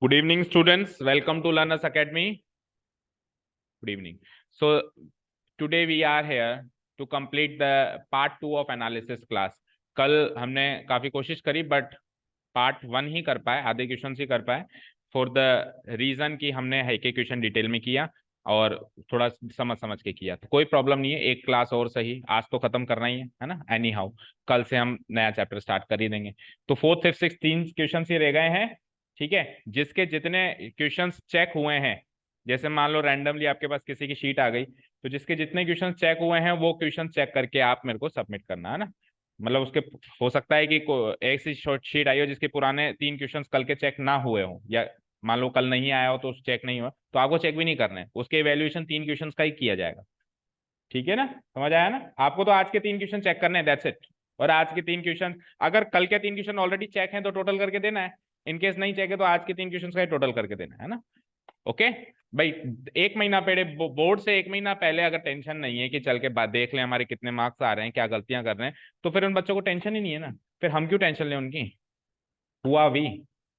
Good evening, students. Welcome to Learners Academy. Good evening. So, today we are here to complete the part 2 of analysis class. कल हमने काफी कोशिश करी but part 1 ही कर पाए, आधे क्वेश्चन ही कर पाए फॉर द रीजन कि हमने एक एक क्वेश्चन डिटेल में किया और थोड़ा समझ समझ के किया। तो कोई प्रॉब्लम नहीं है, एक क्लास और सही, आज तो खत्म करना ही है ना। एनी हाउ कल से हम नया चैप्टर स्टार्ट कर ही देंगे। तो फोर्थ फिफ्थ सिक्स 3 क्वेश्चन ही रह गए हैं। ठीक है, जिसके जितने क्वेश्चंस चेक हुए हैं, जैसे मान लो रैंडमली आपके पास किसी की शीट आ गई, तो जिसके जितने क्वेश्चन चेक हुए हैं वो क्वेश्चन चेक करके आप मेरे को सबमिट करना है ना। मतलब उसके हो सकता है कि एक सी शॉर्ट शीट आई हो जिसके पुराने 3 क्वेश्चंस कल के चेक ना हुए हो, या मान लो कल नहीं आया हो तो चेक नहीं हुआ, तो आपको चेक भी नहीं करना है, उसके इवेल्युएशन 3 क्वेश्चंस का ही किया जाएगा। ठीक है ना, समझ आया ना। आपको तो आज के 3 क्वेश्चन चेक करने हैं, दैट्स इट। और आज के 3 क्वेश्चन, अगर कल के 3 क्वेश्चन ऑलरेडी चेक हैं तो टोटल करके देना है, इनकेस नहीं चेक है तो आज के 3 क्वेश्चन का ही टोटल करके देना है ना। ओके भाई, एक महीना पहले बोर्ड से एक महीना पहले अगर टेंशन नहीं है कि चल के बाद देख लें हमारे कितने मार्क्स आ रहे हैं, क्या गलतियां कर रहे हैं, तो फिर उन बच्चों को टेंशन ही नहीं है ना। फिर हम क्यों टेंशन लें उनकी, हुआ भी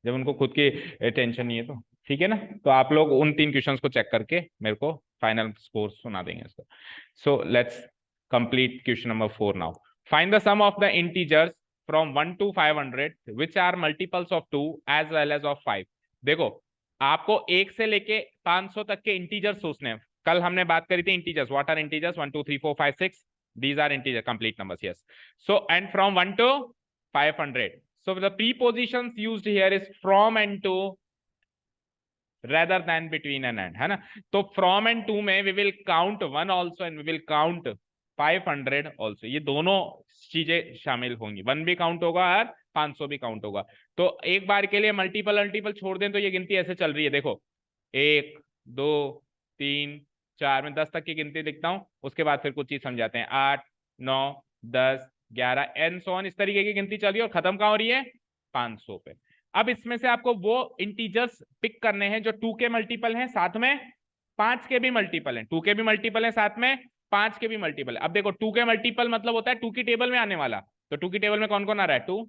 जब उनको खुद की टेंशन नहीं है तो। ठीक है ना। तो आप लोग उन 3 क्वेश्चंस को चेक करके मेरे को फाइनल स्कोर सुना देंगे इसका। So let's complete question number 4 now. Find the sum of the integers from 1 to 500 which are multiples of 2 as well as of 5। देखो, आपको 1 से लेके 500 तक के इंटीजर्स सोचने हैं। कल हमने बात करी थी integers, what are integers, 1 2 3 4 5 6, these are integer complete numbers, yes. So and from 1 to 500, so the prepositions used here is from and to rather than between and, है ना। तो from and to में we will count 1 also and we will count 500 also, ये दोनों चीजें शामिल होंगी, 1 भी काउंट होगा और 500 भी काउंट होगा। तो एक बार के लिए मल्टीपल मल्टीपल छोड़ दें तो ये गिनती ऐसे चल रही है, देखो 1 2 3 4, मैं 10 तक की गिनती लिखता हूं, उसके बाद फिर कुछ चीज समझाते हैं, 8 9 10 11 एंड सो ऑन, इस तरीके की गिनती चल रही है और खत्म कहां हो रही है, 500 पे। अब इसमें से आपको वो इंटीजर्स पिक करने हैं जो 2 के मल्टीपल हैं, साथ में 5 के भी मल्टीपल हैं, 2 के भी मल्टीपल हैं, साथ में 5 के भी मल्टीपल है। अब देखो 2 के मल्टीपल मतलब होता है 2 की टेबल में आने वाला, तो 2 की टेबल में कौन कौन आ रहा है, 2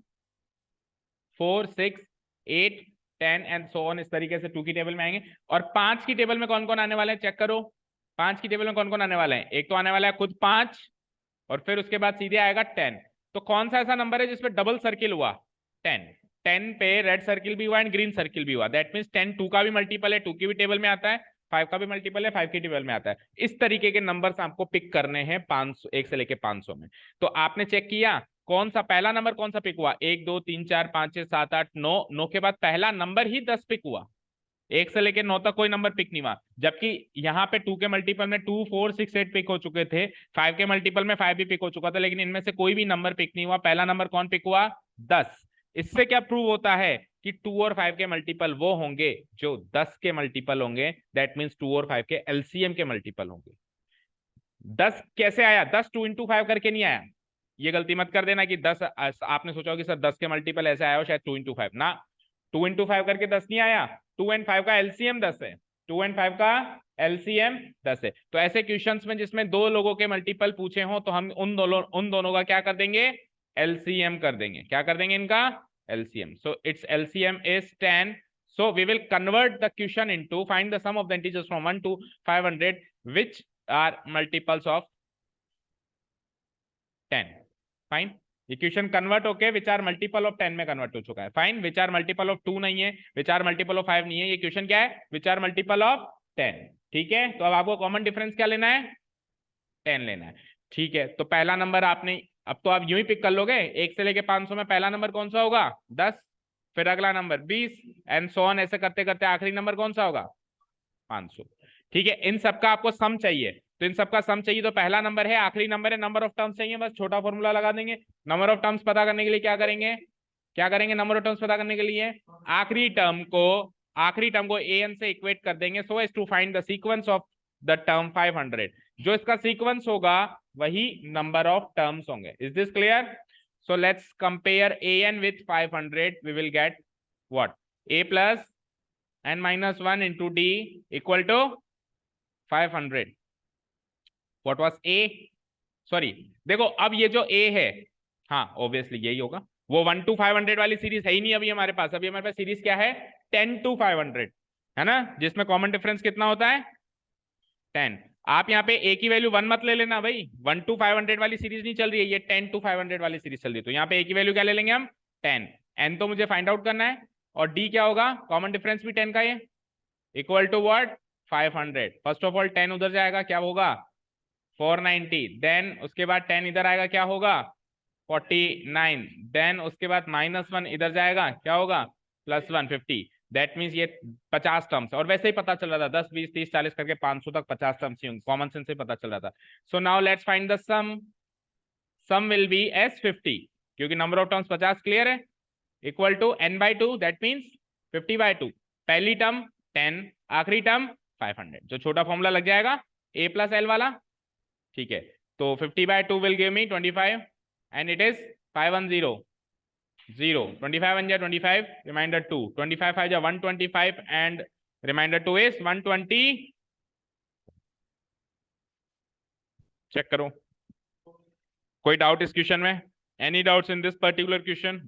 4 6 8 10 एंड सो ऑन, इस तरीके से 2 की टेबल में आएंगे। और 5 की टेबल में कौन कौन आने वाले हैं, चेक करो 5 की टेबल में कौन कौन आने वाले हैं, एक तो आने वाला है खुद 5 और फिर उसके बाद सीधे आएगा 10। तो कौन सा ऐसा नंबर है जिसपे डबल सर्किल हुआ, 10। 10 पे रेड सर्किल भी हुआ एंड ग्रीन सर्किल भी हुआ, दैट मींस 10 2 का भी मल्टीपल है, 2 की भी टेबल में आता है, 5 का भी मल्टीपल है, 5 की टेबल में आता है। इस तरीके के नंबर्स आपको पिक करने हैं 500, 1 से लेके 500 में। तो आपने चेक किया कौन सा पहला नंबर कौन सा पिक हुआ, 1 2 3 4 5 6 7 8 9, 9 के बाद पहला नंबर ही 10 पिक हुआ, 1 से लेके 9 तक कोई नंबर पिक नहीं हुआ। जबकि यहाँ पे 2 के मल्टीपल में 2 4 6 8 पिक हो चुके थे, 5 के मल्टीपल में 5 भी पिक हो चुका था, लेकिन इनमें से कोई भी नंबर पिक नहीं हुआ, पहला नंबर कौन पिक हुआ, 10। इससे क्या प्रूव होता है कि 2 और 5 के मल्टीपल वो होंगे जो 10 के मल्टीपल होंगे, दैट मीन्स 2 और 5 के एलसीएम के मल्टीपल होंगे। 10 कैसे आया, 10 2 into 5 करके नहीं आया, ये गलती मत कर देना कि 10, आपने सोचा कि सर 10 के मल्टीपल ऐसे आया हो शायद 2 into 5 ना, 2 into 5 करके 10 नहीं आया, 2 and 5 का एलसीएम 10 है, 2 and 5 का एलसीएम 10 है। तो ऐसे क्वेश्चंस में जिसमें 2 लोगों के मल्टीपल पूछे हो तो हम उन दोनों का क्या कर देंगे, एलसीएम कर देंगे, क्या कर देंगे इनका, LCM. So it's LCM is 10। So we will convert the question into find the sum of the integers from 1 to 500 which are multiples of 10। Fine, ये क्वेश्चन कन्वर्ट होके विच आर मल्टीपल ऑफ 10 में convert हो चुका है। Fine, which are multiple of 2 नहीं है, विच are multiple of 5 नहीं है, ये क्वेश्चन क्या है, विच आर मल्टीपल ऑफ 10। ठीक है, तो अब आपको कॉमन डिफरेंस क्या लेना है, 10 लेना है। ठीक है, तो पहला नंबर आपने, अब तो आप यूं ही पिक कर लोगे, 1 से लेके 500 में पहला नंबर कौन सा होगा, 10, फिर अगला नंबर 20 एंड सो ऑन, ऐसे करते करते आखिरी नंबर कौन सा होगा, 500। ठीक है, इन सबका आपको सम चाहिए, तो इन सबका सम चाहिए तो पहला नंबर है, आखिरी नंबर है, नंबर ऑफ टर्म्स चाहिए, बस छोटा फॉर्मूला लगा देंगे। नंबर ऑफ टर्म्स पता करने के लिए क्या करेंगे, क्या करेंगे, नंबर ऑफ टर्म्स पता करने के लिए आखिरी टर्म को an से इक्वेट कर देंगे, so as to find the sequence of the term 500, जो इसका सीक्वेंस होगा वही नंबर ऑफ टर्म्स होंगे। Is this clear? So let's compare an with 500, we will get what, a plus n minus 1 into d equal to 500। What was a? Sorry, देखो अब ये जो a है, हाँ ऑब्वियसली यही होगा, वो 1 to 500 वाली सीरीज है ही नहीं अभी हमारे पास। अभी हमारे पास सीरीज क्या है, 10 to 500 है ना, जिसमें कॉमन डिफरेंस कितना होता है 10। आप यहाँ पे ए की वैल्यू 1 मत ले लेना भाई, 1 to 500 वाली सीरीज नहीं चल रही है, ये 10 to 500 वाली सीरीज चल रही है। तो यहाँ पे ए की वैल्यू क्या ले लेंगे हम 10। एन तो मुझे फाइंड आउट करना है, और डी क्या होगा, कॉमन डिफरेंस भी 10 का है, equal to what 500। First of all 10 उधर जाएगा, क्या होगा 490, देन उसके बाद 10 इधर आएगा, क्या होगा 49, देन उसके बाद -1 इधर जाएगा, क्या होगा +1 50। दैट मीन्स ये 50 टर्म्स, और वैसे ही पता चल रहा था 10 20 30 40 करके 500 तक 50 टर्म्स ही होंगे, कॉमन सेंस से पता चल रहा था। So now let's find the sum will be as 50, क्योंकि नंबर ऑफ टर्म्स 50 क्लियर है, equal to n/2, that means 50/2। पहली टर्म 10, आखिरी टर्म 500, जो छोटा फॉर्मूला लग जाएगा a + l वाला, ठीक है। तो 50/2 will give me 25 and it is 510 0, 25 1 25, remainder 2, 25 5 125 and remainder 2 is 120। Check करो, कोई डाउट इस क्वेश्चन में, any doubts in this particular question?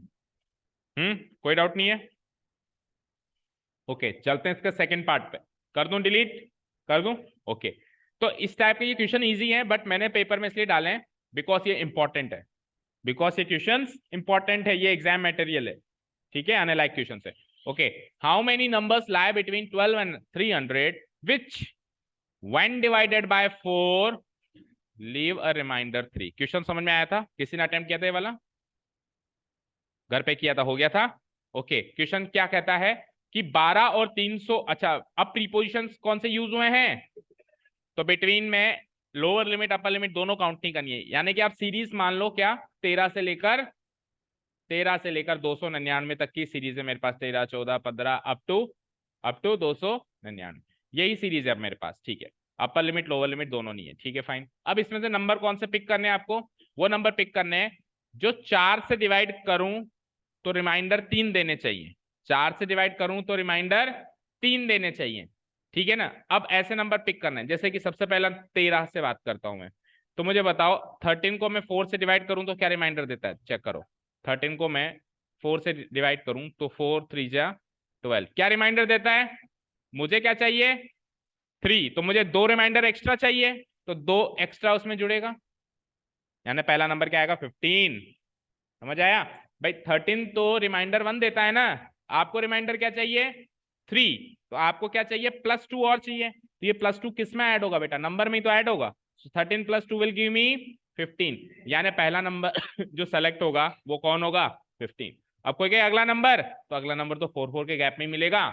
कोई डाउट नहीं है? ओके, चलते हैं इसका सेकंड पार्ट पे। कर दूं डिलीट, कर दूं? ओके, तो इस टाइप के ये क्वेश्चन इजी हैं, बट मैंने पेपर में इसलिए डाले हैं बिकॉज ये इंपॉर्टेंट है, बिकॉज ये क्वेश्चन इंपॉर्टेंट है, ये एग्जाम मटेरियल है, ठीक है, आने लायक क्वेश्चन है। Okay, how many numbers lie between 12 and 300 which when divided by 4 leave a remainder 3? Question समझ में आया था? किसी ने अटेम्प्ट किया था ये वाला? घर पे किया था, हो गया था? ओके, क्वेश्चन क्या कहता है कि 12 और 300, अच्छा अब प्रीपोजिशंस कौन से यूज हुए हैं, तो बिटवीन में लोअर लिमिट अपर लिमिट दोनों काउंट नहीं करनी है, यानी कि आप सीरीज मान लो क्या 13 से लेकर 299 तक की सीरीज है मेरे पास, 13 14 15 अप टू 299, यही सीरीज है अब मेरे पास, ठीक है। अपर लिमिट लोअर लिमिट दोनों नहीं है, ठीक है फाइन। अब इसमें से नंबर कौन से पिक करने हैं आपको, वो नंबर पिक करने हैं जो 4 से डिवाइड करूं तो रिमाइंडर 3 देने चाहिए, 4 से डिवाइड करूं तो रिमाइंडर 3 देने चाहिए, ठीक है ना। अब ऐसे नंबर पिक करना है, जैसे कि सबसे पहला 13 से बात करता हूं मैं, तो मुझे बताओ 13 को मैं 4 से डिवाइड करूं तो क्या रिमाइंडर देता है, चेक करो। 13 को मैं 4 से डिवाइड करूं तो 4 3 जा 12, क्या रिमाइंडर देता है, मुझे क्या चाहिए 3, तो मुझे 2 रिमाइंडर एक्स्ट्रा चाहिए, तो 2 एक्स्ट्रा उसमें जुड़ेगा, यानी पहला नंबर क्या आएगा 15। समझ आया भाई, 13 तो रिमाइंडर 1 देता है ना, आपको रिमाइंडर क्या चाहिए 3, तो आपको क्या चाहिए +2 और चाहिए, तो ये +2 किस में ऐड होगा बेटा, नंबर में ही तो ऐड होगा। 13 + 2 विल गिव मी 15, यानी पहला नंबर जो सेलेक्ट होगा वो कौन होगा 15। अब कोई कहे अगला नंबर, तो अगला नंबर तो 4 4 के गैप में मिलेगा,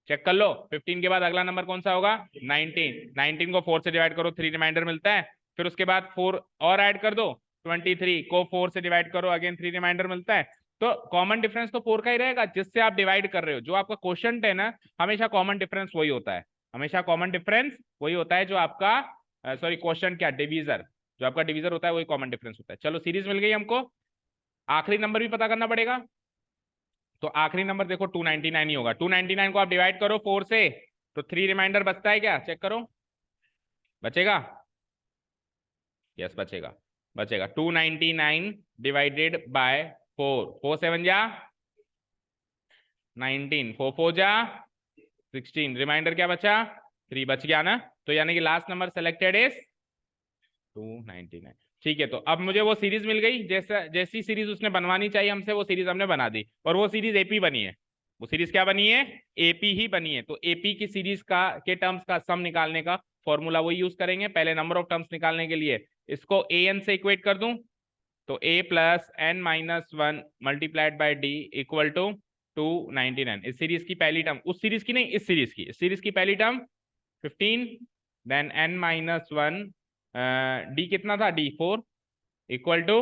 चेक कर लो। 15 के बाद अगला नंबर कौन सा होगा 19, 19 को 4 से डिवाइड करो 3 रिमाइंडर मिलता है, फिर उसके बाद 4 और ऐड कर दो, 23 को 4 से डिवाइड करो, अगेन 3 रिमाइंडर मिलता है। तो कॉमन डिफरेंस तो 4 का ही रहेगा जिससे आप डिवाइड कर रहे हो, जो आपका क्वोशिएंट है ना, हमेशा कॉमन डिफरेंस वही होता है, हमेशा कॉमन डिफरेंस वही होता है जो आपका सॉरी क्वोशिएंट क्या डिवीजर, जो आपका डिवीजर होता है वही कॉमन डिफरेंस होता है। चलो सीरीज मिल गई हमको, आखिरी नंबर भी पता करना पड़ेगा, तो आखिरी नंबर देखो 299 ही होगा। 299 को आप डिवाइड करो 4 से, तो 3 रिमाइंडर बचता है क्या, चेक करो, बचेगा, यस बचेगा, बचेगा 299 डिवाइडेड बाय 4, 4 7 जा 19, 4 4 जा 16, रिमाइंडर क्या बचा 3 बच गया ना, तो यानी कि लास्ट नंबर सेलेक्टेड इज 299, ठीक है। तो अब मुझे वो सीरीज मिल गई, जैसी सीरीज उसने बनवानी चाहिए हमसे वो सीरीज हमने बना दी, और वो सीरीज एपी बनी है, वो सीरीज क्या बनी है एपी ही बनी है। तो एपी की सीरीज का के टर्म्स का सम निकालने का फॉर्मूला वही यूज करेंगे, पहले नंबर ऑफ टर्म्स निकालने के लिए इसको एन से इक्वेट कर दूं, तो a + n - 1 multiplied by d equal to 299, इस सीरीज की पहली टर्म, उस सीरीज की नहीं इस सीरीज की पहली टर्म 15, देन n - 1 d कितना था d 4 इक्वल टू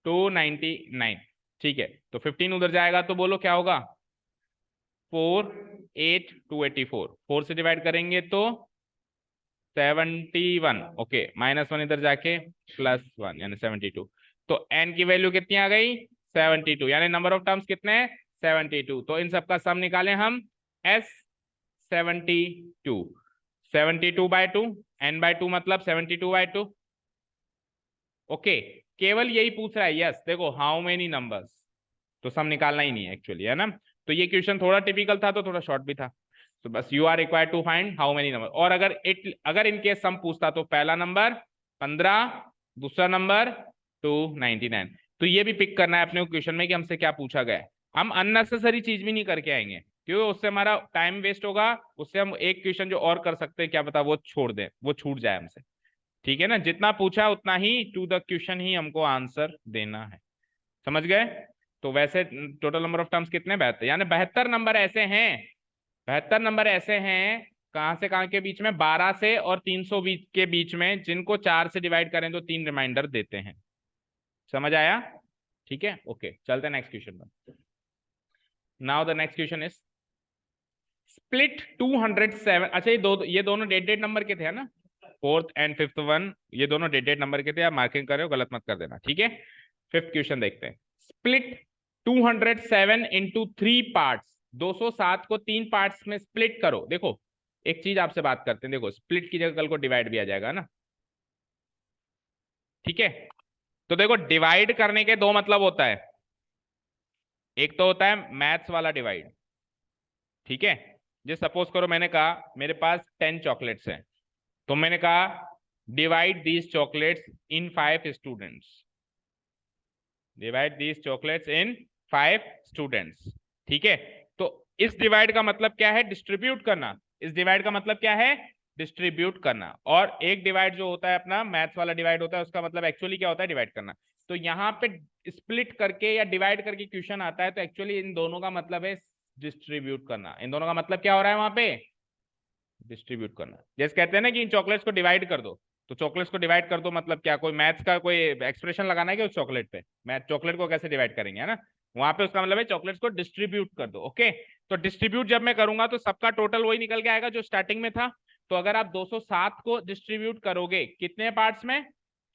299, ठीक है। तो 15 उधर जाएगा तो बोलो क्या होगा 4 8 284, 4 से डिवाइड करेंगे तो 71, ओके -1 इधर जाके +1 यानी 72, तो n की वैल्यू कितनी आ गई 72, यानी नंबर ऑफ टर्म्स कितने हैं 72, तो इन सबका सम निकालें हम s 72, 72/2 n/2 मतलब 72/2, ओके। केवल यही पूछ रहा है। यस देखो हाउ मेनी नंबर्स, तो सम निकालना ही नहीं है एक्चुअली, है ना। तो ये क्वेश्चन थोड़ा टिपिकल था तो थोड़ा शॉर्ट भी था। तो बस you are required to find how many number. और अगर इनकेस सम पूछता तो पहला नंबर 15, दूसरा नंबर 299। तो ये भी पिक करना है अपने क्वेश्चन में कि हमसे क्या पूछा गया है। हम अननेसेसरी चीज भी नहीं करके आएंगे क्योंकि उससे हमारा टाइम वेस्ट होगा। उससे हम एक क्वेश्चन जो और कर सकते हैं क्या पता वो छोड़ दें, वो छूट जाए हमसे। ठीक है ना, जितना पूछा उतना ही टू द क्वेश्चन ही हमको आंसर देना है। समझ गए। तो वैसे टोटल नंबर ऑफ टर्म्स कितने, 72, यानी 72 नंबर ऐसे हैं, 72 नंबर ऐसे हैं कहां से कहां के बीच में, 12 से और 300 के बीच में, जिनको 4 से डिवाइड करें तो 3 रिमाइंडर देते हैं। समझ आया। ठीक है, ओके चलते हैं नेक्स्ट क्वेश्चन पर। Now the next question is split 207। अच्छा ये दोनों डेट नंबर के थे, है ना, फोर्थ एंड फिफ्थ वन, ये दोनों डेट नंबर के थे। आप मार्किंग कर रहे हो, गलत मत कर देना, ठीक है। फिफ्थ क्वेश्चन देखते हैं। Split 207 into 3 parts. 207 को 3 पार्ट्स में स्प्लिट करो। देखो एक चीज आपसे बात करते हैं, देखो स्प्लिट की जगह कल को डिवाइड भी आ जाएगा ना, ठीक है। तो देखो डिवाइड करने के दो मतलब होता है। एक तो होता है मैथ्स वाला डिवाइड, ठीक है। जो सपोज करो मैंने कहा मेरे पास 10 चॉकलेट्स हैं, तो मैंने कहा divide these chocolates in 5 students, divide these chocolates in 5 students, ठीक है। तो इस डिवाइड का मतलब क्या है, डिस्ट्रीब्यूट करना। इस डिवाइड का मतलब क्या है, डिस्ट्रीब्यूट करना। और एक डिवाइड जो होता है अपना मैथ्स वाला डिवाइड होता है, उसका मतलब एक्चुअली क्या होता है, डिवाइड करना। तो यहाँ पे स्प्लिट करके या डिवाइड करके क्वेश्चन आता है, तो एक्चुअली इन दोनों का मतलब है डिस्ट्रीब्यूट करना। इन दोनों का मतलब क्या हो रहा है वहां पे, डिस्ट्रीब्यूट करना। जैसे कहते हैं ना कि इन चॉकलेट्स को डिवाइड कर दो, तो चॉकलेट्स को डिवाइड कर दो मतलब क्या, कोई मैथ्स का कोई एक्सप्रेशन लगाना है कि उस चॉकलेट पे, मैथ चॉकलेट को कैसे डिवाइड करेंगे, है ना। वहां पे उसका मतलब है चॉकलेट्स को डिस्ट्रीब्यूट कर दो। ओके, तो डिस्ट्रीब्यूट जब मैं करूंगा तो सबका टोटल वही निकल के आएगा जो स्टार्टिंग में था। तो अगर आप 207 को डिस्ट्रीब्यूट करोगे कितने पार्ट्स में,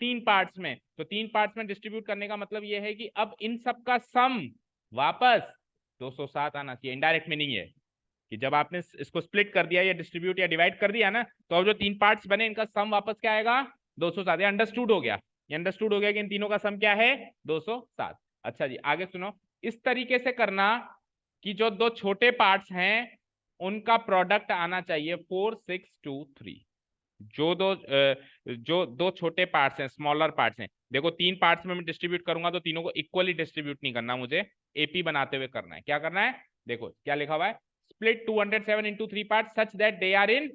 3 पार्ट्स में, तो 3 पार्ट्स में डिस्ट्रीब्यूट करने का मतलब यह है कि अब इन सबका सम वापस 207 आना चाहिए। इनडायरेक्ट मीनिंग है कि जब आपने इसको स्प्लिट कर दिया या डिस्ट्रीब्यूट या डिवाइड कर दिया ना, तो अब जो 3 पार्ट्स बने इनका सम वापस क्या आएगा, 207। अंडरस्टूड हो गया, ये अंडरस्टूड हो गया कि इन तीनों का सम क्या है, 207। अच्छा जी आगे सुनो। इस तरीके से करना कि जो दो छोटे पार्ट्स हैं उनका प्रोडक्ट आना चाहिए 4 6 2 3। जो दो छोटे पार्ट्स हैं, स्मॉलर पार्ट्स हैं, देखो 3 पार्ट्स में मैं डिस्ट्रीब्यूट करूंगा तो तीनों को इक्वली डिस्ट्रीब्यूट नहीं करना, मुझे एपी बनाते हुए करना है। क्या करना है, देखो क्या लिखा हुआ है, split 207 into 3 part such that they are in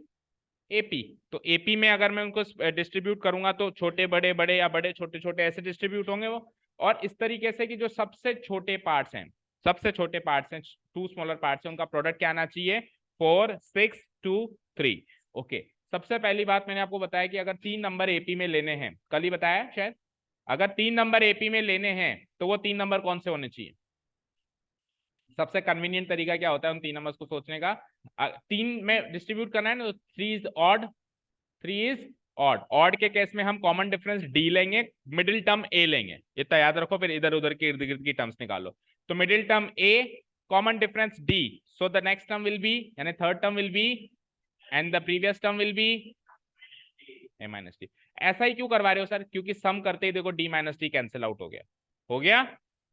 AP. तो एपी में अगर मैं उनको डिस्ट्रीब्यूट करूंगा तो छोटे बड़े, बड़े या बड़े छोटे छोटे ऐसे डिस्ट्रीब्यूट होंगे वो। और इस तरीके से कि जो सबसे छोटे पार्ट्स हैं, सबसे छोटे पार्ट्स हैं, 2 स्मॉलर पार्ट्स हैं, उनका प्रोडक्ट क्या आना चाहिए, 4 6 2 3। ओके, सबसे पहली बात मैंने आपको बताया कि अगर 3 नंबर एपी में लेने हैं, कल ही बताया शायद, अगर 3 नंबर एपी में लेने हैं तो वो 3 नंबर कौन से होने चाहिए। सबसे कन्वीनियंट तरीका क्या होता है उन 3 नंबर्स को सोचने का, 3 में डिस्ट्रीब्यूट करना है ना, तो 3 is odd, 3 is odd. Odd के केस में हम कॉमन डिफरेंस डी लेंगे, मिडिल टर्म ए लेंगे, इतना याद रखो, फिर इधर उधर के इर्द गिर्द की टर्म्स निकालो। तो middle term A, common difference D, so the next term will be, यानी third term will be, and the previous term will be A minus D. ऐसा ही क्यों करवा रहे हो सर, क्योंकि सम करते ही देखो D minus D cancel out हो गया, हो गया।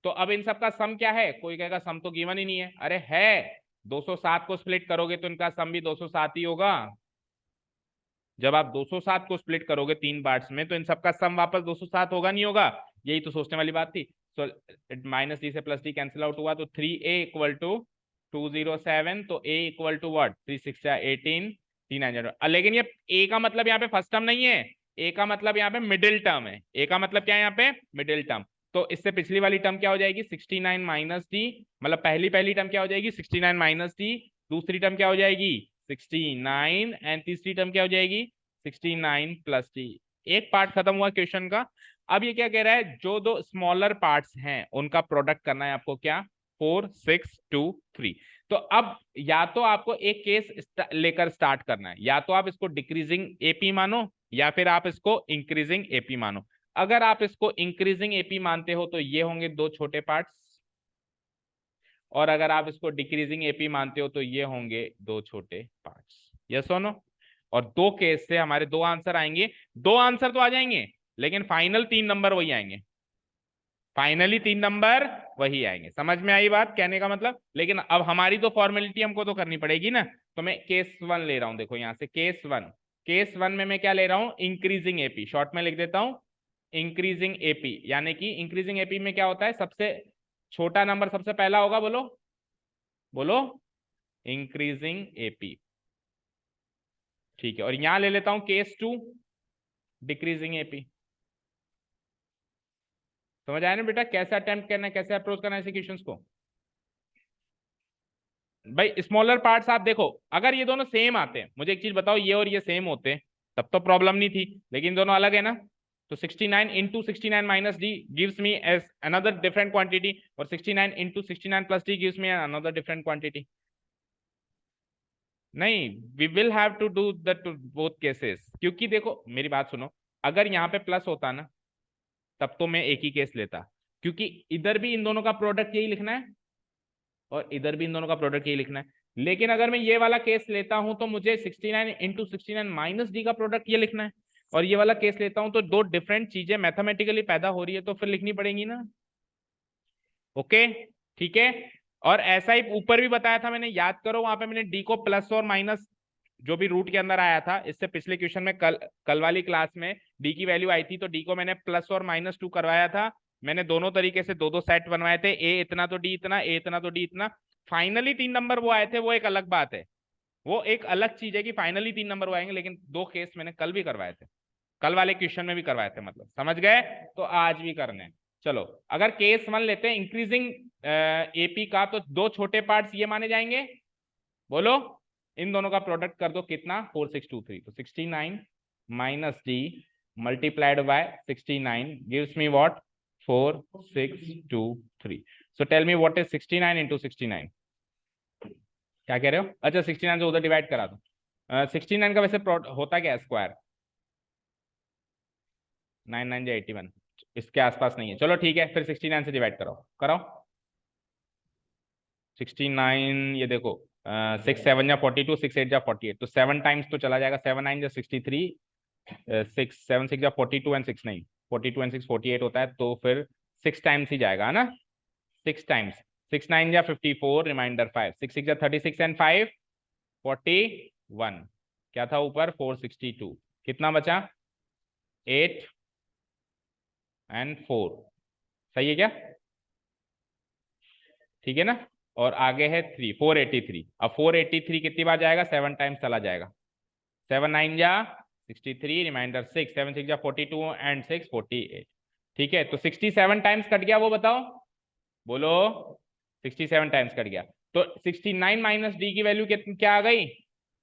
तो अब इन सबका सम क्या है, कोई कहेगा सम तो गिवन ही नहीं है, अरे है, 207 को स्प्लिट करोगे तो इनका सम भी 207 ही होगा। जब आप 207 को स्प्लिट करोगे 3 पार्ट्स में तो इन सबका सम वापस 207 होगा, नहीं होगा, यही तो सोचने वाली बात थी। सो माइनस डी से प्लस डी कैंसिल आउट हुआ, तो 3a इक्वल टू 207, तो a इक्वल टू व्हाट, 3 6 18 300। लेकिन ये a का मतलब यहाँ पे फर्स्ट टर्म नहीं है, a का मतलब यहाँ पे मिडिल टर्म है। a का मतलब क्या है यहाँ पे, मिडिल टर्म। तो इससे पिछली वाली टर्म क्या हो जाएगी, 69 माइनस डी, मतलब पहली टर्म क्या हो जाएगी, 69 माइनस डी, दूसरी टर्म क्या हो जाएगी 69, एंड तीसरी टर्म क्या हो जाएगी 69 प्लस डी। एक पार्ट खत्म हुआ क्वेश्चन का। अब ये क्या कह रहा है, जो दो स्मॉलर पार्ट्स हैं उनका प्रोडक्ट करना है आपको, क्या, 4 6 2 3। तो अब या तो आपको एक केस लेकर स्टार्ट करना है, या तो आप इसको डिक्रीजिंग एपी मानो या फिर आप इसको इंक्रीजिंग एपी मानो। अगर आप इसको इंक्रीजिंग एपी मानते हो तो ये होंगे दो छोटे पार्ट्स, और अगर आप इसको डिक्रीजिंग एपी मानते हो तो ये होंगे दो छोटे पार्ट्स। यस और नो। और दो केस से हमारे दो आंसर आएंगे, दो आंसर तो आ जाएंगे लेकिन फाइनल 3 नंबर वही आएंगे। फाइनली 3 नंबर वही आएंगे। समझ में आई बात कहने का मतलब? लेकिन अब हमारी तो फॉर्मेलिटी हमको तो करनी पड़ेगी ना। तो मैं केस 1 ले रहा हूं, देखो यहां से केस वन में मैं क्या ले रहा हूं, इंक्रीजिंग एपी, शॉर्ट में लिख देता हूं इंक्रीजिंग एपी। यानी कि इंक्रीजिंग एपी में क्या होता है, सबसे छोटा नंबर सबसे पहला होगा, बोलो बोलो, इंक्रीजिंग एपी। ठीक है, और यहां ले लेता हूं केस 2, डिक्रीजिंग एपी। समझ आया ना बेटा, कैसे अटेम्प्ट करना है, कैसे अप्रोच करना है ऐसे क्वेश्चंस को। भाई स्मॉलर पार्ट्स आप देखो, अगर ये दोनों सेम आते हैं, मुझे एक चीज बताओ, ये और ये सेम होते तब तो प्रॉब्लम नहीं थी, लेकिन दोनों अलग है ना। तो 69 into 69 minus D gives me as another different quantity, और 69 into 69 plus D gives me another different quantity. नहीं, we will have to do the both cases, क्योंकि देखो मेरी बात सुनो, अगर यहाँ पे प्लस होता ना तब तो मैं एक ही केस लेता, क्योंकि इधर भी इन दोनों का प्रोडक्ट यही लिखना है और इधर भी इन दोनों का प्रोडक्ट यही लिखना है। लेकिन अगर मैं ये वाला केस लेता हूं तो मुझे 69 इंटू 69 माइनस डी का प्रोडक्ट ये लिखना है, और ये वाला केस लेता हूं तो दो डिफरेंट चीजें मैथमेटिकली पैदा हो रही है, तो फिर लिखनी पड़ेगी ना। ओके, ठीक है। और ऐसा ही ऊपर भी बताया था मैंने, याद करो, वहां पे मैंने डी को प्लस और माइनस जो भी रूट के अंदर आया था, इससे पिछले क्वेश्चन में कल वाली क्लास में डी की वैल्यू आई थी, तो डी को मैंने प्लस और -2 करवाया था। मैंने दोनों तरीके से दो दो सेट बनवाए थे, ए इतना तो डी इतना, ए इतना तो डी इतना। फाइनली 3 नंबर वो आए थे, वो एक अलग बात है, वो एक अलग चीज है कि फाइनली 3 नंबर वो आएंगे, लेकिन दो केस मैंने कल भी करवाए थे, कल वाले क्वेश्चन में भी करवाए थे, मतलब समझ गए, तो आज भी करने हैं। चलो, अगर केस 1 लेते हैं इंक्रीजिंग एपी का, तो दो छोटे पार्ट्स ये माने जाएंगे, बोलो, इन दोनों का प्रोडक्ट कर दो, कितना, 4623, तो 69 minus D multiplied by 69 gives me what, 4623। So tell me what is 69 into 69। क्या कह रहे हो? अच्छा, 69 से उधर डिवाइड करा दो। 69 का वैसे होता क्या है, स्क्वायर 9 9 जा 81, इसके आसपास नहीं है। चलो ठीक है, फिर 69 से डिवाइड कराओ कराओ। 69, ये देखो, 6 7 जा 42, 6 8 जा 48, तो 7 टाइम्स तो चला जाएगा, 7 9 जा 63, 6 7 6 जा 42 एंड 6 9, 42 एंड 6 48 होता है, तो फिर 6 टाइम्स ही जाएगा, है ना, 6 टाइम्स। 6 9 जा 54, रिमाइंडर 5, 6 6 जा 36 एंड 5 41, क्या था ऊपर, 462, कितना बचा, 8 एंड 4, सही है क्या? ठीक है ना। और आगे है 3, 483। अब 483 कितनी बार जाएगा, 7 टाइम्स चला जाएगा, 7 9 जा 63, रिमाइंडर 6, 7 6 जा 42 एंड 6 48। ठीक है, तो 67 टाइम्स कट गया, वो बताओ, बोलो, 67 टाइम्स कट गया। तो 69 माइनस डी की वैल्यू क्या आ गई,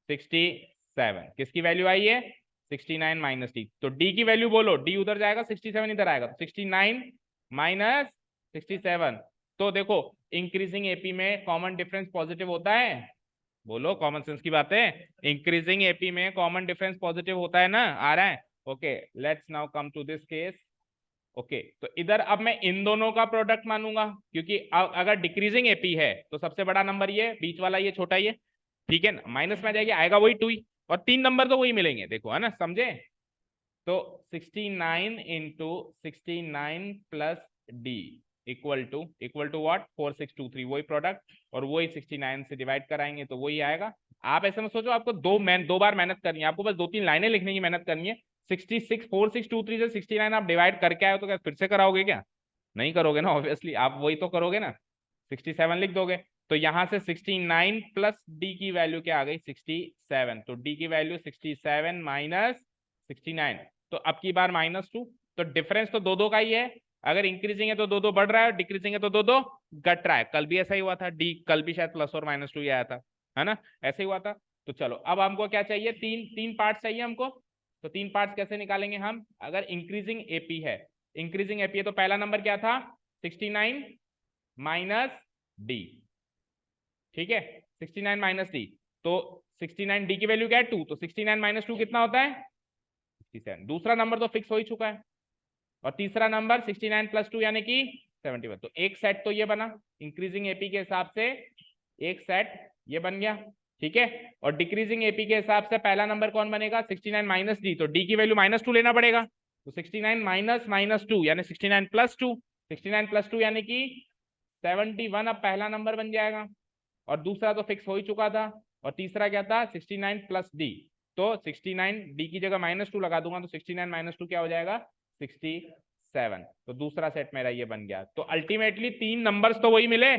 67। किसकी वैल्यू आई है, 69 माइनस डी। तो डी की वैल्यू बोलो, डी उधर जाएगा, 67 इधर आएगा, तो 69 माइनस 67। तो देखो, इंक्रीजिंग एपी में कॉमन डिफरेंस पॉजिटिव होता है, बोलो, कॉमन सेंस की बात है, इंक्रीजिंग एपी में कॉमन डिफरेंस पॉजिटिव होता है ना, आ रहा है। Okay, let's now come to this case. Okay, तो इधर अब मैं इन दोनों का प्रोडक्ट मानूंगा, क्योंकि अगर डिक्रीजिंग एपी है तो सबसे बड़ा नंबर ये, बीच वाला ये छोटा ये, ठीक है ना, माइनस में जाएगी, आएगा वही 2 ही, और 3 नंबर तो वही मिलेंगे, देखो, है ना, समझे। तो 69 into 69 plus D equal to what, 4623, वही प्रोडक्ट, और वही 69 से डिवाइड कराएंगे तो वही आएगा। आप ऐसे में सोचो, आपको दो बार मेहनत करनी है, आपको बस 2 3 लाइनें लिखने की मेहनत करनी है। 46 से 69 आप डिवाइड करके आए हो, तो क्या फिर से कराओगे क्या? नहीं करोगे ना, ऑब्वियसली आप वही तो करोगे ना, 67 लिख दोगे। तो यहां से 69 प्लस डी की वैल्यू क्या आ गई, 67। तो डी की वैल्यू 67 माइनस 69, तो अब की बार -2, तो डिफरेंस तो दो का ही है। अगर इंक्रीजिंग है तो दो बढ़ रहा है, डिक्रीजिंग है तो दो घट रहा है। कल भी ऐसा ही हुआ था, डी कल भी शायद प्लस और -2 ही आया था, है ना, ऐसे ही हुआ था। तो चलो, अब हमको क्या चाहिए, तीन पार्ट चाहिए हमको। तो 3 पार्ट्स कैसे निकालेंगे हम, अगर इंक्रीजिंग एपी है, इंक्रीजिंग एपी है, तो पहला नंबर क्या था, 69 माइनस डी, ठीक है, 69 माइनस डी। तो 69 डी की वैल्यू क्या है, 2, तो 69 माइनस 2 कितना होता है, 67। दूसरा नंबर तो फिक्स हो ही चुका है, और तीसरा नंबर 69 प्लस 2 यानी कि 71। तो एक सेट तो ये बना इंक्रीजिंग एपी के हिसाब से, एक सेट ये बन गया, ठीक है। और डिक्रीजिंग एपी के हिसाब से पहला नंबर कौन बनेगा, 69 माइनस डी, तो डी की वैल्यू -2 लेना पड़ेगा, तो 69 माइनस -2 यानी 69 प्लस 2, 69 + 2 यानी कि 71 अब पहला नंबर बन जाएगा, और दूसरा तो फिक्स हो ही चुका था, और तीसरा क्या था 69 + d, तो 69 d की जगह -2 लगा दूंगा तो 69 - 2 क्या हो जाएगा 67। तो दूसरा सेट मेरा ये बन गया। तो अल्टीमेटली 3 नंबर्स तो वही मिले।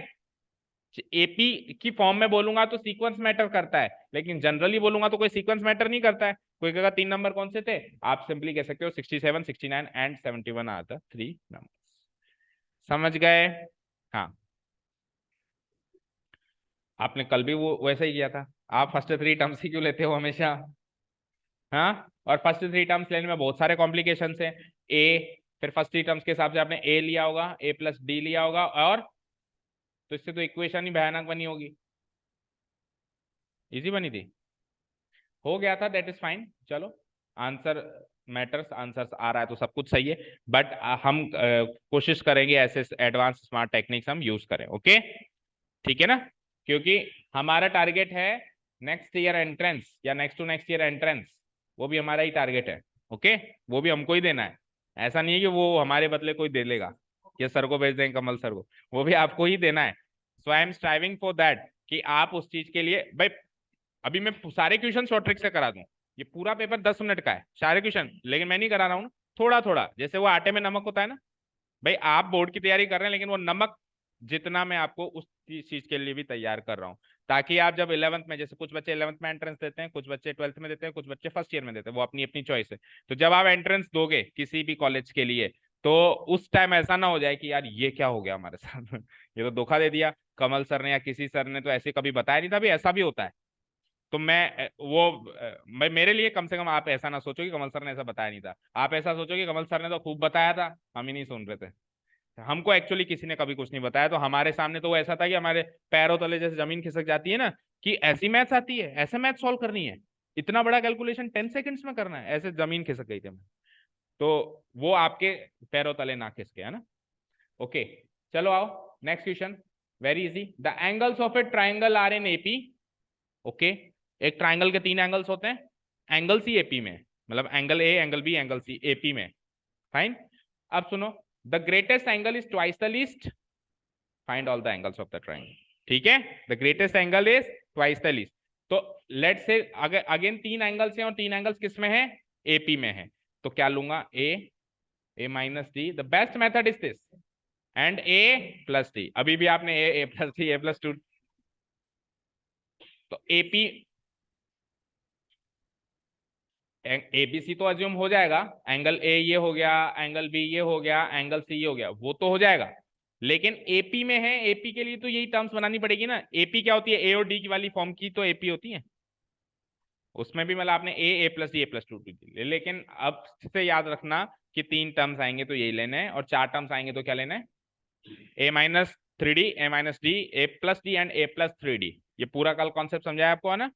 एपी की फॉर्म में बोलूंगा तो सीक्वेंस मैटर करता है, लेकिन जनरली बोलूंगा तो कोई सीक्वेंस मैटर नहीं करता है। कोई कहेगा 3 नंबर कौन से थे, आप सिंपली कह सकते हो 67, 69 एंड 71 आर द 3 नंबर। समझ गए? हाँ, आपने कल भी वो वैसा ही किया था। आप फर्स्ट 3 टर्म्स ही क्यों लेते हो हमेशा? हाँ, और फर्स्ट 3 टर्म्स लेने में बहुत सारे कॉम्प्लिकेशन है। ए, फिर फर्स्ट 3 टर्म्स के हिसाब से आपने ए लिया होगा, a + d लिया होगा, और तो इससे तो इक्वेशन ही भयानक बनी होगी। इजी बनी थी, हो गया था, दैट इज फाइन। चलो, आंसर मैटर्स, आंसर आ रहा है तो सब कुछ सही है, बट हम कोशिश करेंगे ऐसे एडवांस स्मार्ट टेक्निक्स हम यूज करें। ओके, ठीक है ना, क्योंकि हमारा टारगेट है नेक्स्ट ईयर एंट्रेंस या next to next year entrance, वो भी हमारा ही टारगेट है। ओके, वो भी हमको ही देना है, ऐसा नहीं है कि वो हमारे बदले कोई दे लेगा, ये सर को भेज देंगे, कमल सर को, वो भी आपको ही देना है। So I am striving for that कि आप उस चीज के लिए भाई, अभी मैं सारे क्वेश्चन शॉर्ट ट्रिक से करा दूं, ये पूरा पेपर 10 मिनट का है सारे क्वेश्चन, लेकिन मैं नहीं करा रहा हूँ, थोड़ा थोड़ा, जैसे वो आटे में नमक होता है ना भाई, आप बोर्ड की तैयारी कर रहे हैं, लेकिन वो नमक जितना मैं आपको उस चीज के लिए भी तैयार कर रहा हूँ, ताकि आप जब 11th में, जैसे कुछ बच्चे 11th में एंट्रेंस देते हैं, कुछ बच्चे 12th में देते हैं, कुछ बच्चे फर्स्ट ईयर में देते हैं, वो अपनी अपनी चॉइस है। तो जब आप एंट्रेंस दोगे किसी भी कॉलेज के लिए, तो उस टाइम ऐसा ना हो जाए कि यार ये क्या हो गया हमारे साथ ये तो धोखा दे दिया, कमल सर ने या किसी सर ने तो ऐसे कभी बताया नहीं था भी ऐसा भी होता है। तो मैं मेरे लिए कम से कम आप ऐसा ना सोचो कि कमल सर ने ऐसा बताया नहीं था, आप ऐसा सोचो कि कमल सर ने तो खूब बताया था, हम ही नहीं सुन रहे थे। हमको एक्चुअली किसी ने कभी कुछ नहीं बताया, तो हमारे सामने तो वो ऐसा था कि हमारे पैरों तले जैसे जमीन खिसक जाती है ना, कि ऐसी मैथ्स आती है, ऐसे मैथ सॉल्व करनी है, इतना बड़ा कैलकुलेशन 10 सेकंड्स में करना है, ऐसे जमीन खिसक गई थी। तो वो आपके पैरों तले ना खिसके, है ना। ओके, चलो आओ next question, very easy. The angles of a triangle are in AP. Okay, एक ट्राइंगल के 3 एंगल्स होते हैं, एंगल सी एपी में, मतलब angle A, angle B, angle C AP में। फाइन, अब सुनो, the greatest angle is twice the least, find all the angles of the triangle. ठीक है, the greatest angle is twice the least. तो let's say again 3 angles हैं, और 3 angles किस में है, एपी में है, तो क्या लूंगा, A minus D, the best method is this, and A plus D. अभी भी आपने A plus D, A plus 2, तो एपी एबीसी तो अज्यूम हो जाएगा, एंगल ए ये हो गया, एंगल बी ये हो गया, एंगल सी ये हो गया, वो तो हो जाएगा, लेकिन एपी में है, एपी के लिए तो यही टर्म्स बनानी पड़ेगी ना। एपी क्या होती है, ए और डी की वाली फॉर्म की तो एपी होती है, उसमें भी मतलब आपने A plus D, A plus 2 लेकिन अब से याद रखना कि 3 टर्म्स आएंगे तो यही लेना है, और 4 टर्म्स आएंगे तो क्या लेना है, ए माइनस 3डी, A minus D, A plus D and A plus 3डी। ये पूरा कल कॉन्सेप्ट समझाया आपको, है ना।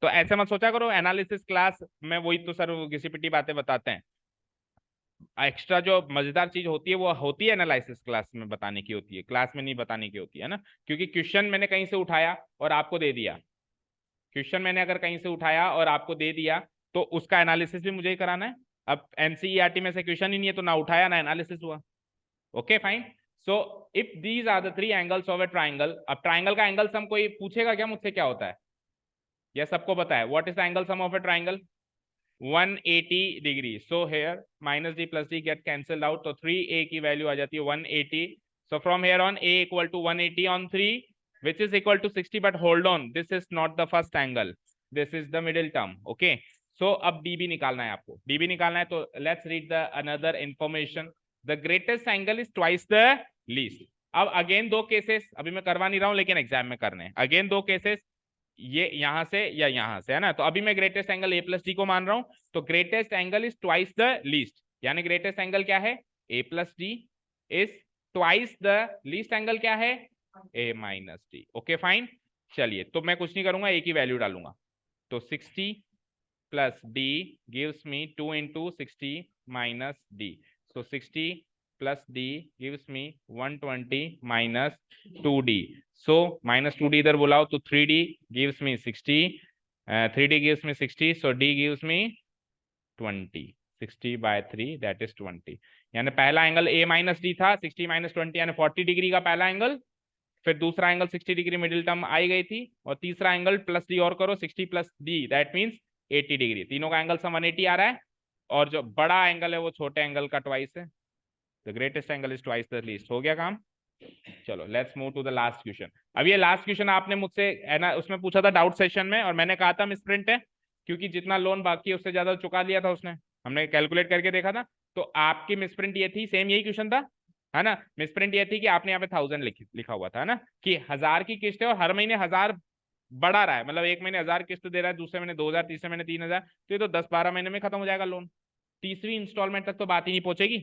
तो ऐसे मत सोचा करो एनालिसिस क्लास में वही तो सर घिसी पिटी बातें बताते हैं, एक्स्ट्रा जो मजेदार चीज होती है वो होती है एनालिसिस क्लास में बताने की होती है, क्लास में नहीं बताने की होती है ना। क्योंकि क्वेश्चन मैंने कहीं से उठाया और आपको दे दिया, क्वेश्चन मैंने अगर कहीं से उठाया और आपको दे दिया, तो उसका एनालिसिस भी मुझे ही कराना है। अब एनसीईआरटी में से क्वेश्चन ही नहीं है, तो ना उठाया ना एनालिसिस हुआ। Okay fine, so if these are the 3 angles of a triangle, अब ट्राइंगल का एंगल सम कोई पूछेगा क्या मुझसे, क्या होता है, यह सबको पता है, what is the angle sum of a triangle, 180 degree. So here minus D plus D get cancelled out, तो 3a की वैल्यू आ जाती है 180। So from here on a equal to 180 on 3 which is equal to 60, but hold on, this is not the first angle, this is the middle term. Okay, so अब db निकालना है आपको, db निकालना है, तो let's read the another information, the greatest angle is twice the least। अब again 2 cases, अभी मैं करवा नहीं रहा हूं लेकिन एग्जाम में करने हैं, अगेन 2 केसेस, ये यहां से या यहां से, है ना। तो अभी मैं greatest angle a plus D को मान रहा हूं, तो greatest angle is twice the least, यानी ग्रेटेस्ट एंगल क्या है, a plus D is twice the least angle क्या है, a minus D. Okay fine, चलिए, तो मैं कुछ नहीं करूंगा, a की वैल्यू डालूंगा, तो 60 plus d gives me 2 into 60 minus d, so 60 plus d gives me 120 minus 2d, so minus 2d इधर बुलाओ, तो 3d gives me 60, 3d gives me 60, so d gives me 20, 60 by 3 that is 20। यानी पहला angle A minus D था 60 minus 20 यानी 40 degree का पहला angle, फिर दूसरा एंगल 60 डिग्री मिडिल टर्म आई गई थी, और तीसरा एंगल प्लस डी और करो 60 plus D that means 80 degree. तीनों का एंगल सम 180 आ रहा है, और जो बड़ा एंगल है वो छोटे एंगल का ट्वाइस है। The greatest angle is twice the least. हो गया काम। चलो let's move to the last question. अब ये लास्ट क्वेश्चन आपने मुझसे है ना उसमें पूछा था डाउट सेशन में, और मैंने कहा था मिसप्रिंट है, क्योंकि जितना लोन बाकी है उससे ज्यादा चुका लिया था उसने, हमने कैलकुलेट करके देखा था। तो आपकी मिसप्रिंट ये थी, सेम यही क्वेश्चन था है ना। मिसप्रिंट ये थी कि आपने यहाँ पे 1000 लिखा हुआ था ना, कि 1000 की किस्त है और हर महीने 1000 बढ़ा रहा है, मतलब एक महीने 1000 किस्त दे रहा है, दूसरे महीने 2000, तीसरे महीने 3000, तो ये तो 10-12 महीने में खत्म हो जाएगा लोन। तीसरी इंस्टॉलमेंट तक तो बात ही नहीं पहुंचेगी,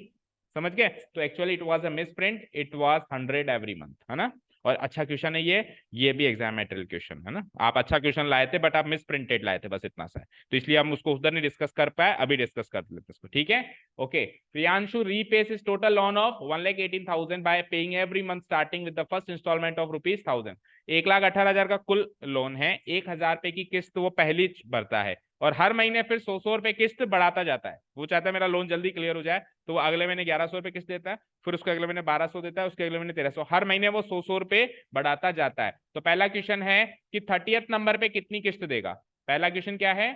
समझ गए। तो actually it was a misprint, it was 100 every month, है ना। और अच्छा क्वेश्चन है ये भी एग्जाम मेटेरियल क्वेश्चन है ना। आप अच्छा क्वेश्चन लाए थे बट आप मिस प्रिंटेड लाए थे, बस इतना सा है, तो इसलिए हम उसको उधर नहीं डिस्कस कर पाए, अभी डिस्कस कर लेते इसको, ठीक है। Okay, Priyanshu repays his total loan of 1,18,000 by paying every month starting with the first instalment of ₹1000। 1,18,000 का कुल लोन है, 1,000 रुपए की किस्त वो पहली भरता है, और हर महीने फिर 100 रुपए किस्त बढ़ाता जाता है। वो चाहता है मेरा लोन जल्दी क्लियर हो जाए, तो वो अगले महीने 1100 रुपए किस्त देता है, फिर उसके अगले महीने 1200 देता है, उसके अगले महीने 1300, हर महीने वो 100 रुपए बढ़ाता जाता है। तो पहला क्वेश्चन है कि 30th नंबर पे कितनी किस्त देगा। पहला क्वेश्चन क्या है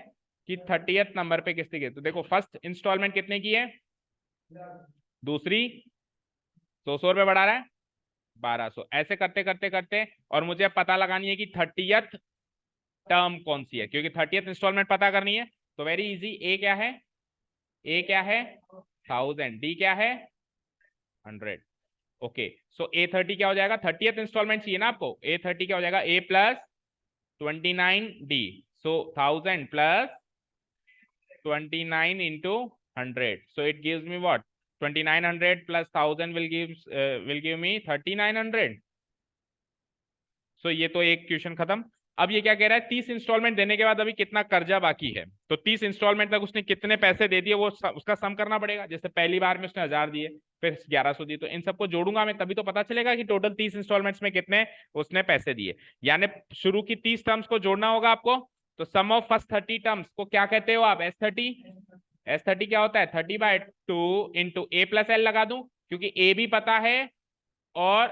कि 30th नंबर पे किस्त की। तो देखो फर्स्ट इंस्टॉलमेंट कितने की है, दूसरी 100 रुपए बढ़ा रहा है 1200, ऐसे करते करते करते, और मुझे पता लगानी है कि 30th टर्म कौन सी है, क्योंकि 30th इंस्टॉलमेंट पता करनी है। तो वेरी इजी, ए क्या है, ए क्या है 1000, डी क्या है 100। ओके, सो A30 क्या हो जाएगा, 30th इंस्टॉलमेंट चाहिए ना आपको, A30 क्या हो जाएगा, A plus 29D, so 1000 plus 29 into 100, so it gives me what, 2900 plus 1000 will give me 3900। सो ये तो एक क्वेश्चन खत्म। अब ये क्या कह रहा है, 30 इंस्टॉलमेंट देने के बाद अभी कितना कर्जा बाकी है, तो 30 इंस्टॉलमेंट तक उसने कितने पैसे दे दिए वो उसका सम करना पड़ेगा। जैसे पहली बार में उसने 1000 दिए, फिर 1100 दिए, तो इन सबको जोड़ूंगा मैं, तभी तो पता चलेगा कि टोटल 30 इंस्टॉलमेंट्स में कितने उसने पैसे दिए। यानी शुरू की 30 टर्म्स को जोड़ना होगा आपको। तो सम ऑफ फर्स्ट 30 टर्म्स को क्या कहते हो आप, S30। S30 क्या होता है, 30/2 इंटू A प्लस L लगा दूं, क्योंकि A भी पता है, और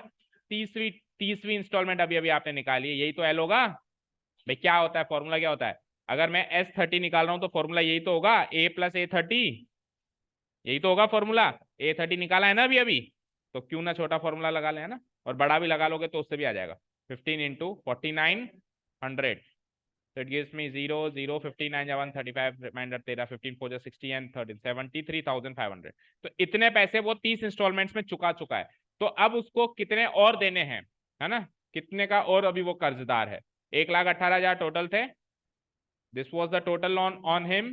तीसरी इंस्टॉलमेंट अभी अभी आपने निकाली है, यही तो L होगा भाई। क्या होता है फॉर्मूला, क्या होता है, अगर मैं S30 निकाल रहा हूं तो फॉर्मूला यही तो होगा, A प्लस A30, यही तो होगा फॉर्मूला। A30 निकाला है ना अभी अभी, तो क्यों ना छोटा फॉर्मूला लगा ले, है ना, और बड़ा भी लगा लोगे तो उससे भी आ जाएगा। 15 into 4900, so it gives me 0 0 59 1 35 reminder 13 15 4 60 and 13 73,500। तो इतने पैसे वो 30 इंस्टॉलमेंट्स में चुका चुका है। तो अब उसको कितने और देने हैं, है ना, कितने का और अभी वो कर्जदार है। 1,18,000 टोटल थे, this was the total loan on him,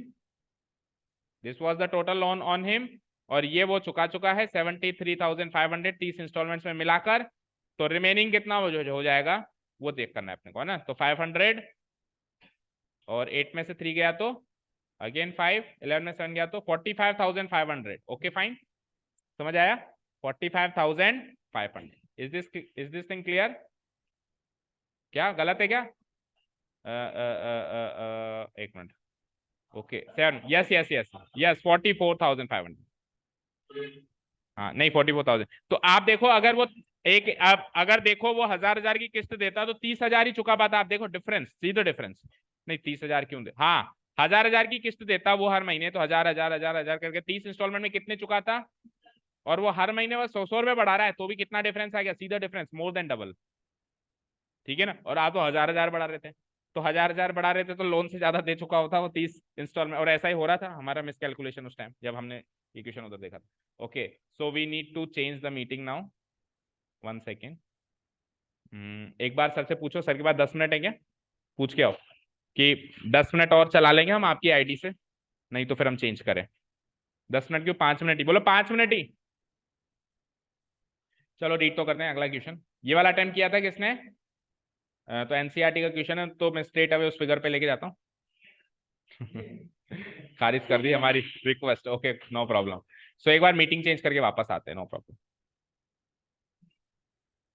this was the total loan on him, और ये वो चुका चुका है 73,500 30 इंस्टॉलमेंट्स में मिलाकर। तो रिमेनिंग कितना हो जाएगा वो देख करना है अपने को, है ना। तो 500 और 8 में से 3 गया तो अगेन 5, 11 में 7 गया तो 45,500। ओके फाइन, समझ आया, 45,500। इज दिस थिंग क्लियर, क्या गलत है क्या, एक minute, okay 7, yes yes yes yes 44,500, हाँ नहीं 44,000। तो आप देखो अगर वो आप अगर देखो वो 1000 की किस्त देता तो 30,000 ही चुका पाता। आप देखो डिफरेंस, सी द डिफरेंस, नहीं 30,000 क्यों दे, हाँ 1000 की किस्त देता वो हर महीने, तो 1000 करके 30 इंस्टॉलमेंट में कितने चुकाता, और वो हर महीने वो 100 रुपए बढ़ा रहा है, तो भी कितना डिफरेंस आ गया, सीधा डिफरेंस मोर देन डबल, ठीक है ना। और आप तो 1000 बढ़ा रहे थे, तो 1000 बढ़ा रहे थे तो लोन से ज्यादा दे चुका होता वो 30 इंस्टॉलमेंट, और ऐसा ही हो रहा था हमारा मिसकैलकुलेशन उस टाइम जब हमने इक्वेशन उधर देखा था। Okay, so we need to change the meeting now, 1 second. एक बार सर से पूछो, सर के पास 10 मिनट है क्या, पूछ के आओ कि 10 मिनट और चला लेंगे हम आपकी आईडी से, नहीं तो फिर हम चेंज करें। 10 मिनट क्यों, 5 मिनट ही बोलो, 5 मिनट ही। चलो रीड तो करते हैं अगला क्वेश्चन। ये वाला अटेम्प्ट किया था किसने, तो एनसीईआरटी का क्वेश्चन है, तो मैं स्ट्रेट अवे उस फिगर पे लेके जाता हूँ। खारिज कर दी हमारी रिक्वेस्ट, ओके नो प्रॉब्लम। सो एक बार मीटिंग चेंज करके वापस आते हैं, नो प्रॉब्लम।